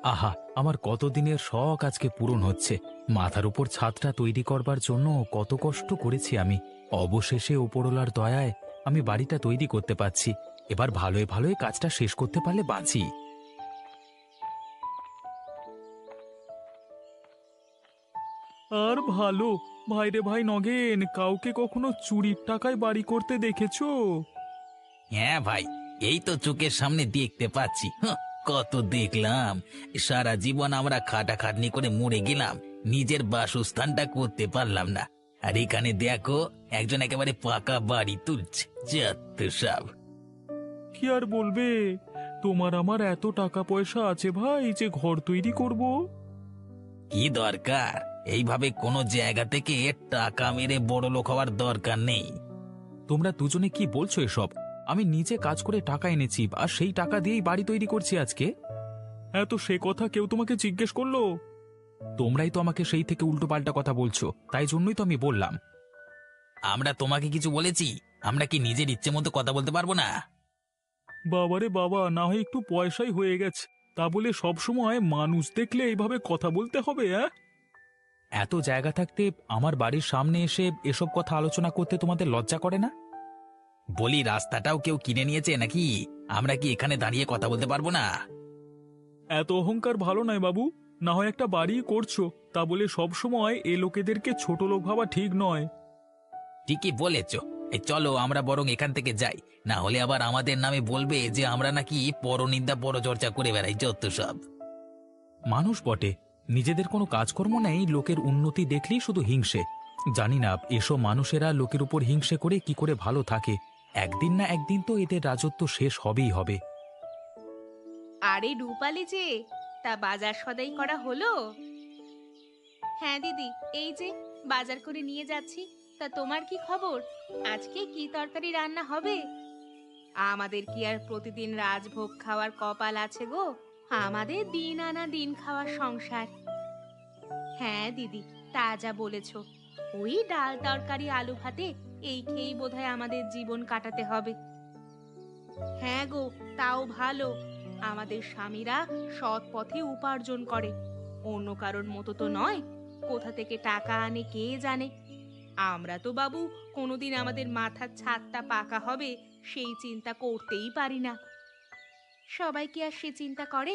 আহা, আমার কতদিনের শখ আজকে পূরণ হচ্ছে। মাথার উপর ছাদটা তৈরি করবার জন্য কত কষ্ট করেছি আমি। অবশেষে ওপরওয়ালার দয়ায় আমি বাড়িটা তৈরি করতে পারছি। এবার ভালোয় ভালোয় কাজটা শেষ করতে পারলে বাঁচি। আর ভালো। ভাইরে ভাই নগেন, কাউকে কখনো চুরির টাকায় বাড়ি করতে দেখেছো? হ্যাঁ ভাই, এই তো চোখের সামনে দেখতে পাচ্ছি। কত দেখলাম। সারা জীবন আমরা খাটাখাটনি করে মরে গেলাম, নিজের বাসস্থানটা করতে পারলাম না। আর এখানে দেখো, একজন একেবারে পাকা বাড়ি তুলছে। যত সব। কি আর বলবে, তোমার আমার এত টাকা পয়সা আছে ভাই যে ঘর তৈরি করব। কি দরকার? এইভাবে কোনো জায়গা থেকে টাকা মেরে বড় লোক হওয়ার দরকার নেই। তোমরা দুজনে কি বলছো এসব? আমি নিজে কাজ করে টাকা এনেছি আর সেই টাকা দিয়েই বাড়ি তৈরি করছি আজকে। হ্যাঁ, তো সে কথা কেউ তোমাকে জিজ্ঞেস করলো? তোমরাই তো আমাকে সেই থেকে উল্টো পাল্টা কথা বলছো, তাই জন্যই তো আমি বললাম। আমরা তোমাকে কিছু বলেছি? আমরা কি নিজের ইচ্ছে মতো কথা বলতে পারবো না? বাবারে বাবা, না হয় একটু পয়সাই হয়ে গেছে, তা বলে সবসময় মানুষ দেখলে এইভাবে কথা বলতে হবে? এত জায়গা থাকতে আমার বাড়ির সামনে এসে এসব কথা আলোচনা করতে তোমাদের লজ্জা করে না? বলি, রাস্তাটাও কেউ কিনে নিয়েছে নাকি? আমরা কি এখানে দাঁড়িয়ে কথা বলতে পারবো না? এত অহংকার ভালো নয় বাবু। না হয় একটা বাড়ি করছো, তা বলে সবসময় এ লোকেদেরকে ছোট লোক ভাবা ঠিক নয়। ঠিকই বলেছ। এই চলো, আমরা বরং এখান থেকে যাই। না হলে আবার আমাদের নামে বলবে যে আমরা নাকি পরনিন্দা পরচর্চা করে বেড়াই, যত সব। মানুষ বটে, নিজেদের কোনো কাজকর্ম নেই, লোকের উন্নতি দেখলেই শুধু হিংসে। জানি না এসব মানুষেরা লোকের উপর হিংসে করে কি করে ভালো থাকে। একদিন না একদিন তো এদের রাজত্ব শেষ হবেই হবে। আরে রূপালি যে, তা বাজার সদাই করা হলো? হ্যাঁ দিদি, এই যে বাজার করে নিয়ে যাচ্ছি। তা তোমার কি খবর? আজকে কি তরকারি রান্না হবে? আমাদের কি আর প্রতিদিন রাজভোগ খাওয়ার কপাল আছে গো? আমাদের দিন আনা দিন খাওয়ার সংসার। হ্যাঁ দিদি, তা যা বলেছো। ওই ডাল তরকারি আলু ভাতে এই খেয়েই বোধহয় আমাদের জীবন কাটাতে হবে। হ্যাঁ গো, তাও ভালো। আমাদের স্বামীরা সৎ পথে উপার্জন করে, অন্য কারোর মতো তো নয়। কোথা থেকে টাকা আনে কে জানে। আমরা তো বাবু কোনোদিন আমাদের মাথার ছাদটা পাকা হবে সেই চিন্তা করতেই পারি না। সবাই কি আর সে চিন্তা করে?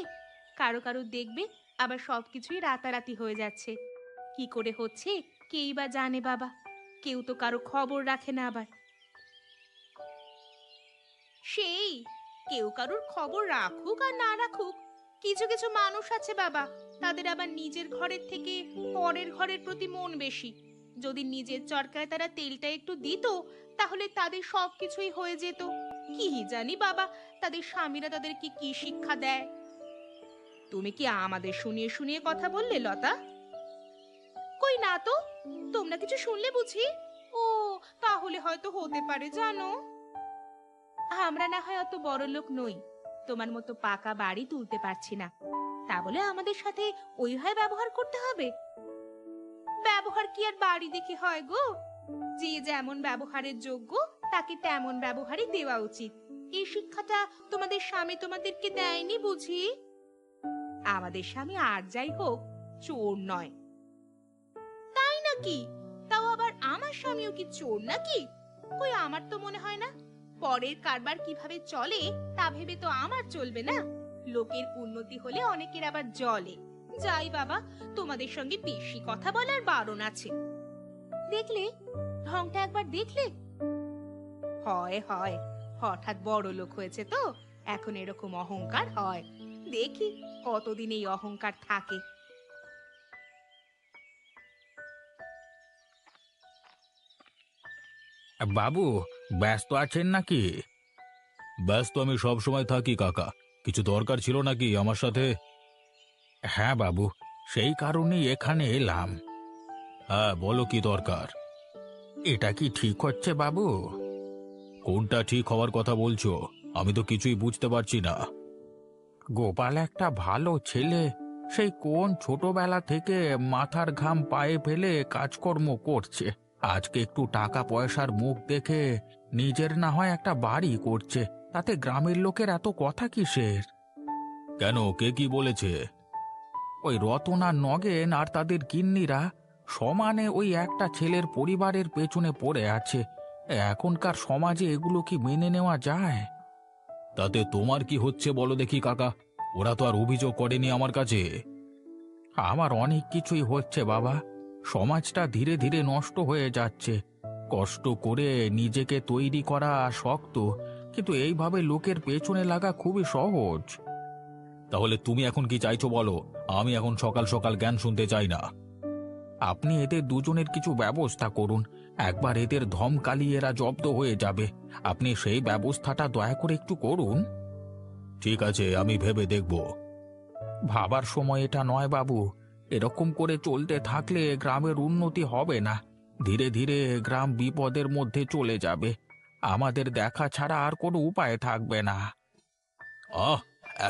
কারো কারো দেখবে আবার সবকিছুই রাতারাতি হয়ে যাচ্ছে। কি করে হচ্ছে কেই বা জানে বাবা। কেউ তো কারো খবর রাখে না আবার। সেই, কেউ কারুর খবর রাখুক আর না রাখুক, কিছু কিছু মানুষ আছে বাবা, তাদের আবার নিজের ঘরের থেকে পরের ঘরের প্রতি মন বেশি। যদি নিজের চরকায় তারা তেলটা একটু দিত, তাহলে তাদের সবকিছুই হয়ে যেত। কি জানি বাবা, তাদের স্বামীরা তাদেরকে কি শিক্ষা দেয়। তুমি কি আমাদের শুনিয়ে শুনিয়ে কথা বললে লতা? কই না তো। তোমরা কিছু শুনলে বুঝি? ও, তাহলে হয়তো হতে পারে জানো। আমরা না হয় অত বড় লোক নই, তোমার মতো পাকা বাড়ি তুলতে পারছি না, তা বলে আমাদের সাথে ওইভাবে ব্যবহার করতে হবে? ব্যবহার কি আর বাড়ি দেখে হয় গো? যে যেমন ব্যবহারের যোগ্য তাকে তেমন ব্যবহারই দেওয়া উচিত। এই শিক্ষাটা তোমাদের স্বামী তোমাদেরকে দেয়নি বুঝি? আমাদের স্বামী আর যাই হোক, চোর নয়। তাই নাকি? তাও আবার আমার স্বামীও কি চোর নাকি? কই, আমার তো মনে হয় না। পরের কারবার কিভাবে চলে তা ভেবে তো আমার চলবে না। লোকের উন্নতি হলে অনেকের আবার জ্বলে। যাই বাবা, তোমাদের সঙ্গে বেশি কথা বলার বারণ আছে। দেখলে, ঢংটা একবার দেখলে? হয় হয়, হঠাৎ বড় লোক হয়েছে তো এখন এরকম অহংকার হয়। দেখি কতদিন এই অহংকার থাকে। বাবু, ব্যস্ত আছেন নাকি? ব্যস্ত আমি সব সময় থাকি কাকা। কিছু দরকার ছিল নাকি আমার সাথে? হ্যাঁ বাবু, সেই কারণেই এখানে এলাম। হ্যাঁ, বলো কি দরকার? এটা কি ঠিক হচ্ছে বাবু? কোনটা ঠিক হওয়ার কথা বলছো? আমি তো কিছুই বুঝতে পারছি না। গোপাল একটা ভালো ছেলে, সেই কোন ছোটবেলা থেকে মাথার ঘাম পায়ে ফেলে কাজকর্ম করছে। আজকে একটু টাকা পয়সার মুখ দেখে নিজের না হয় একটা বাড়ি করছে, তাতে গ্রামের লোকের এত কথা কিসের? কেন, কে কি বলেছে? ওই রতন আর নগেন আর তাদের গিন্নিরা সমানে ওই একটা ছেলের পরিবারের পেছনে পড়ে আছে। এখনকার সমাজে এগুলো কি মেনে নেওয়া যায়? তাতে তোমার কি হচ্ছে বলো দেখি কাকা? ওরা তো আর অভিযোগ করেনি আমার কাছে। আমার অনেক কিছুই হচ্ছে বাবা। সমাজটা ধীরে ধীরে নষ্ট হয়ে যাচ্ছে। কষ্ট করে নিজেকে তৈরি করা শক্ত, কিন্তু এইভাবে লোকের পেছনে লাগা খুবই সহজ। তাহলে তুমি এখন কি চাইছো বলো? আমি এখন সকাল সকাল জ্ঞান শুনতে চাই না। আপনি এদের দুজনের কিছু ব্যবস্থা করুন। একবার এদের ধমকালিয়ে এরা জব্দ হয়ে যাবে। আপনি সেই ব্যবস্থাটা দয়া করে একটু করুন। ঠিক আছে, আমি ভেবে দেখব। ভাবার সময় এটা নয় বাবু। এরকম করে চলতে থাকলে গ্রামের উন্নতি হবে না। ধীরে ধীরে গ্রাম বিপদের মধ্যে চলে যাবে। আমাদের দেখা ছাড়া আর কোনো উপায় থাকবে না। আহ,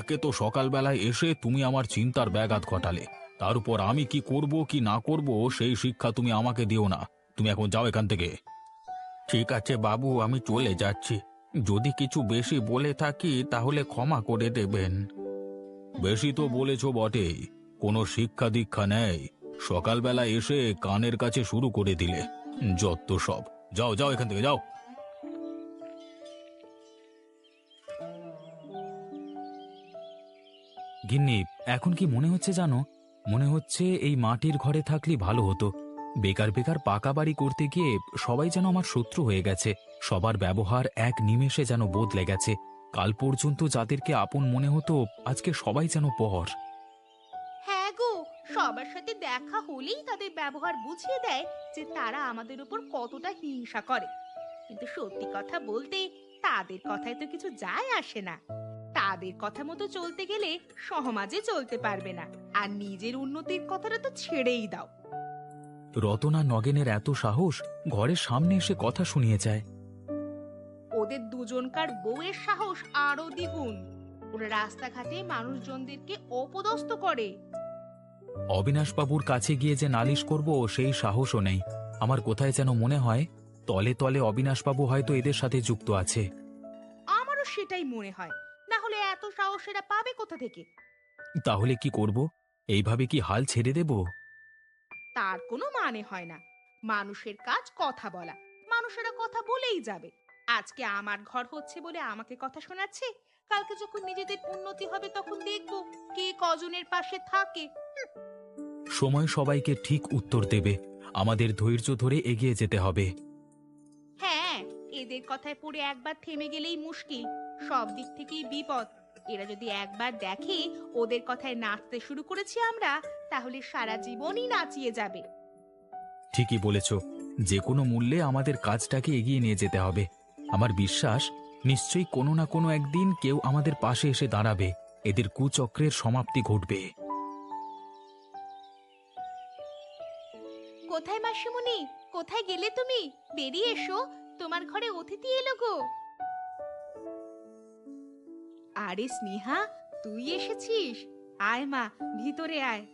একে তো সকালবেলায় এসে তুমি আমার চিন্তার ব্যাঘাত ঘটালে, তার উপর আমি কি করব কি না করব সেই শিক্ষা তুমি আমাকে দিও না। তুমি এখন যাও এখান থেকে। ঠিক আছে বাবু, আমি চলে যাচ্ছি। যদি কিছু বেশি বলে থাকি তাহলে ক্ষমা করে দেবেন। বেশি তো বলেছ বটেই, কোনো শিক্ষা দীক্ষা নেই। সকালবেলা এসে কানের কাছে শুরু করে দিলে। যত সব। যাও যাও এখান থেকে যাও। গিন্নি, এখন কি মনে হচ্ছে জানো? মনে হচ্ছে এই মাটির ঘরে থাকলে ভালো হতো। বেকার বেকার পাকা বাড়ি করতে গিয়ে সবাই যেন আমার শত্রু হয়ে গেছে। সবার ব্যবহার এক নিমেষে যেন বদলে গেছে। কাল পর্যন্ত যাদেরকে আপন মনে হতো, আজকে সবাই যেন পর। হ্যাঁ গো, সবার সাথে দেখা হলেই তাদের ব্যবহার বুঝিয়ে দেয় যে তারা আমাদের উপর কতটা হিংসা করে। কিন্তু সত্যি কথা বলতে তাদের কথায় তো কিছু যায় আসে না। তাদের কথা মতো চলতে গেলে সমাজে চলতে পারবে না, আর নিজের উন্নতির কথাটা তো ছেড়েই দাও। রতনা নগেনের এত সাহস, ঘরের সামনে এসে কথা শুনিয়ে যায়। ওদের দুজনকার বউয়ের সাহস আরো দ্বিগুণ। ওরা রাস্তাঘাটে মানুষজনদেরকে অপদস্থ করে। অবিনাশবাবুর কাছে গিয়ে যে নালিশ করব সেই সাহসও নেই। আমার কোথায় যেন মনে হয় তলে তলে অবিনাশবাবু হয়তো এদের সাথে যুক্ত আছে। আমারও সেটাই মনে হয়। না হলে এত সাহস এরা পাবে কোথা থেকে? তাহলে কি করব? এইভাবে কি হাল ছেড়ে দেব? তার কোনো মানে হয় না। মানুষের কাজ কথা বলা। মানুষেরা কথা বলেই যাবে। আজকে আমার ঘর হচ্ছে বলে আমাকে কথা শোনাচ্ছে, কালকে যখন নিজেদের উন্নতি হবে তখন দেখবো কে কজনের পাশে থাকে। সময় সবাইকে ঠিক উত্তর দেবে। আমাদের ধৈর্য ধরে এগিয়ে যেতে হবে। হ্যাঁ, এদের কথায় পড়ে একবার থেমে গেলেই মুশকিল। সব দিক থেকেই বিপদ। এরা যদি একবার দেখে ওদের কথায় নাচতে শুরু করেছি আমরা, তাহলে সারা জীবনই নাচিয়ে যাবে। ঠিকই বলেছ। যে কোনো মূল্যে আমাদের কাজটাকে এগিয়ে নিয়ে যেতে হবে। আমার বিশ্বাস, নিশ্চয়ই কোনো না কোনো একদিন কেউ আমাদের পাশে এসে দাঁড়াবে। এদের কুচক্রের সমাপ্তি ঘটবে। কোথায় মাসিমণি? কোথায় গেলে তুমি? বেরিয়ে এসো, তোমার ঘরে অতিথি এলো গো। আরে স্নেহা, তুই এসেছিস? আয় মা, ভিতরে আয়।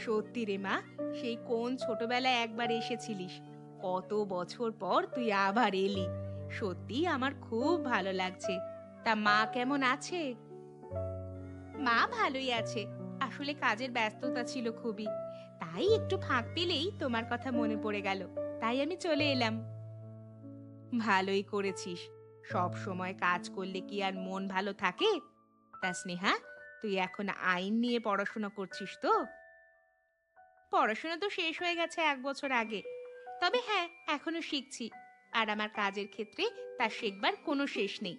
সত্যি রে মা, সেই কোন ছোটবেলায় একবার এসেছিলিস। কত বছর পর তুই আবার এলি। সত্যি আমার খুব ভালো লাগছে। তা মা কেমন আছে? মা ভালোই আছে। আসলে কাজের ব্যস্ততা ছিল খুবই, তাই একটু ফাঁক পেলেই তোমার কথা মনে পড়ে গেল। তাই আমি চলে এলাম। ভালোই করেছিস। সব সময় কাজ করলে কি আর মন ভালো থাকে? তা স্নেহা, তুই এখন আইন নিয়ে পড়াশোনা করছিস তো? পড়াশোনা তো শেষ হয়ে গেছে 1 বছর আগে। তবে হ্যাঁ, এখনো শিখছি। আর আমার কাজের ক্ষেত্রে তা শেখবার কোনো শেষ নেই।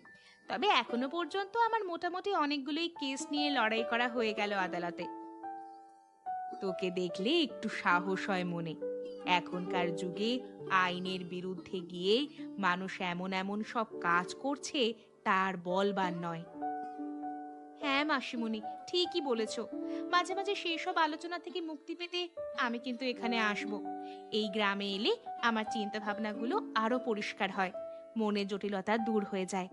তবে এখনো পর্যন্ত আমার মোটামুটি অনেকগুলোই কেস নিয়ে লড়াই করা হয়ে গেল আদালতে। তোকে দেখলে একটু সাহস হয় মনে। এখনকার যুগে আইনের বিরুদ্ধে গিয়ে মানুষ এমন এমন সব কাজ করছে, তার বলবার নয়। হ্যাঁ মাসিমণি, ঠিকই বলেছ। মাঝে মাঝে সেই সব আলোচনা থেকে মুক্তি পেতে আমি কিন্তু এখানে আসব। এই গ্রামে এলে আমার চিন্তা ভাবনাগুলো আরো পরিষ্কার হয়, মনের জটিলতা দূর হয়ে যায়।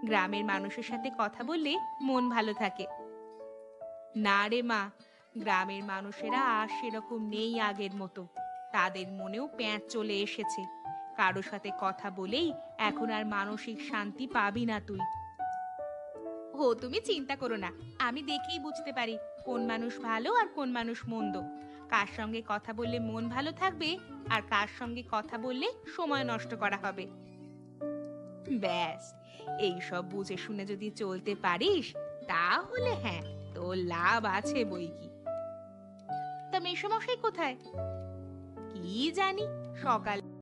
গ্রামের মানুষের সাথে কথা বললে মন ভালো থাকে। না রে মা, গ্রামের মানুষেরা আর সেরকম নেই আগের মতো। তাদের মনেও প্যাঁচ চলে এসেছে। কারো সাথে কথা বলেই এখন আর মানসিক শান্তি পাবি না তুই। ও তুমি চিন্তা করো না, আমি দেখেই বুঝতে পারি কোন মানুষ ভালো আর কোন মানুষ মন্দ, কার সঙ্গে কথা বললে মন ভালো থাকবে আর কার সঙ্গে কথা বললে সময় নষ্ট করা হবে। ব্যাস, এই সব বুঝে শুনে যদি চলতে পারিস তাহলে হ্যাঁ, তোর লাভ আছে বই কি। তা মেসোমশাই কোথায়? কি জানি, সকাল